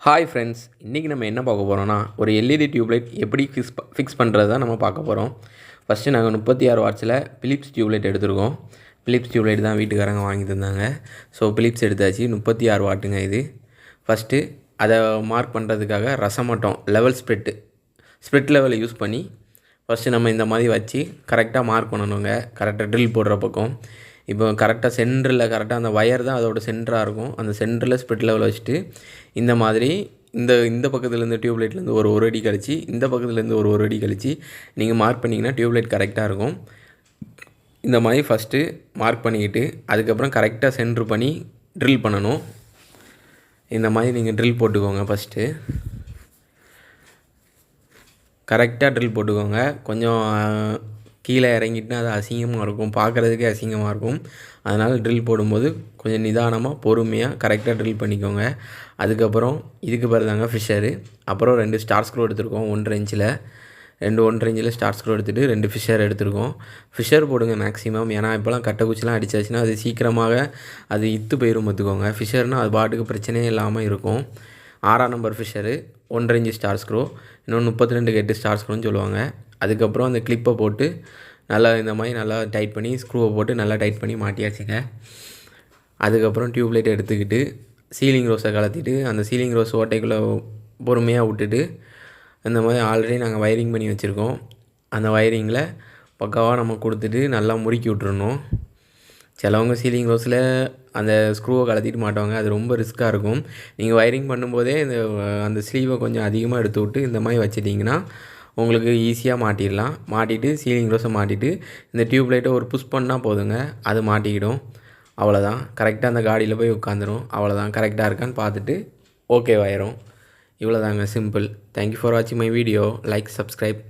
Hi friends, இன்றைக்கி நம்ம என்ன பார்க்க போகிறோன்னா ஒரு எல்இடி டியூப்லைட் எப்படி ஃபிக்ஸ் பண்ணுறது தான் நம்ம பார்க்க போகிறோம். ஃபஸ்ட்டு நாங்கள் 36 வாட்ஸில் பிலிப்ஸ் டியூப்லைட் எடுத்துருக்கோம். பிலிப்ஸ் டியூப்லைட் தான் வீட்டுக்காரங்க வாங்கி தந்தாங்க. ஸோ பிலிப்ஸ் எடுத்தாச்சு. 36 வாட்டுங்க இது. ஃபஸ்ட்டு அதை மார்க் பண்ணுறதுக்காக ரசமட்டம் லெவல் ஸ்ப்ரிட் லெவலை யூஸ் பண்ணி ஃபஸ்ட்டு நம்ம இந்த மாதிரி வச்சு கரெக்டாக மார்க் பண்ணணுங்க. கரெக்டாக ட்ரில் போடுற பக்கம் இப்போ கரெக்டாக சென்டரில் கரெக்டாக அந்த ஒயர் தான் அதோட சென்டராக இருக்கும். அந்த சென்டரில் ஸ்ப்ரிட் லெவல் வச்சுட்டு இந்த மாதிரி இந்த பக்கத்துலேருந்து டியூப்லைட்லேருந்து ஒரு அடி கழிச்சு இந்த பக்கத்துலேருந்து ஒரு அடி கழிச்சு நீங்கள் மார்க் பண்ணிங்கன்னா டியூப்லைட் கரெக்டாக இருக்கும். இந்த மாதிரி ஃபஸ்ட்டு மார்க் பண்ணிக்கிட்டு அதுக்கப்புறம் கரெக்டாக சென்ட்ரு பண்ணி ட்ரில் பண்ணணும். இந்த மாதிரி நீங்கள் ட்ரில் போட்டுக்கோங்க. ஃபஸ்ட்டு கரெக்டாக ட்ரில் போட்டுக்கோங்க. கொஞ்சம் கீழே இறங்கிட்டுனா அது அசிங்கமாக இருக்கும், பார்க்குறதுக்கே அசிங்கமாக இருக்கும். அதனால் ட்ரில் போடும்போது கொஞ்சம் நிதானமாக பொறுமையாக கரெக்டாக ட்ரில் பண்ணிக்கோங்க. அதுக்கப்புறம் இதுக்கு பாருதாங்க ஃபிஷரு. அப்புறம் 2 ஸ்டார் ஸ்க்ரூ எடுத்துருக்கோம். 1.5 இன்ச்சில் 1.5 இன்ச்சில் ஸ்டார் ஸ்க்ரூ எடுத்துகிட்டு 2 ஃபிஷர் எடுத்துருக்கோம். ஃபிஷர் போடுங்க மேக்ஸிமம். ஏன்னா இப்போலாம் கட்டைக்குச்சிலாம் அடிச்சாச்சுன்னா அது சீக்கிரமாக அது இத்து போயிடும் பார்த்துக்கோங்க. ஃபிஷர்னால் அது பாட்டுக்கு பிரச்சனையே இல்லாமல் இருக்கும். 6ஆம் number fissure, 1.5 inch star screw, இன்னொன்று 32 கேட்டு ஸ்டார் ஸ்க்ரூன்னு சொல்லுவாங்க. அதுக்கப்புறம் அந்த கிளிப்பை போட்டு நல்லா இந்த மாதிரி நல்லா டைட் பண்ணி ஸ்க்ரூவை போட்டு நல்லா டைட் பண்ணி மாட்டியாச்சுங்க. அதுக்கப்புறம் டியூப்லைட் எடுத்துக்கிட்டு சீலிங் ரோஸை கலத்திட்டு அந்த சீலிங் ரோஸ் ஓட்டைக்குள்ளே பொறுமையாக விட்டுட்டு இந்த மாதிரி ஆல்ரெடி நாங்கள் வயரிங் பண்ணி வச்சுருக்கோம். அந்த வயரிங்கில் பக்காவாக நம்ம கொடுத்துட்டு நல்லா முறுக்கி விட்டுறணும். சிலவங்க சீலிங் ரோஸில் அந்த ஸ்க்ரூவை கலத்திட்டு மாட்டோங்க. அது ரொம்ப ரிஸ்க்காக இருக்கும். நீங்கள் வயரிங் பண்ணும்போதே அந்த ஸ்லீவை கொஞ்சம் அதிகமாக எடுத்து விட்டு இந்த மாதிரி வச்சிட்டிங்கன்னா உங்களுக்கு ஈஸியாக மாட்டிடலாம். மாட்டிட்டு சீலிங் ரோஸை மாட்டிட்டு இந்த டியூப்லைட்டை ஒரு புஷ் பண்ணால் போதுங்க, அது மாட்டிக்கிடும். அவ்வளோதான். கரெக்டாக அந்த காடியில் போய் உட்காந்துரும். அவ்வளோதான். கரெக்டாக இருக்கான்னு பார்த்துட்டு ஓகேவாயிரும். இவ்வளோதாங்க, சிம்பிள். தேங்க்யூ ஃபார் வாட்சிங் மை வீடியோ. Like, subscribe.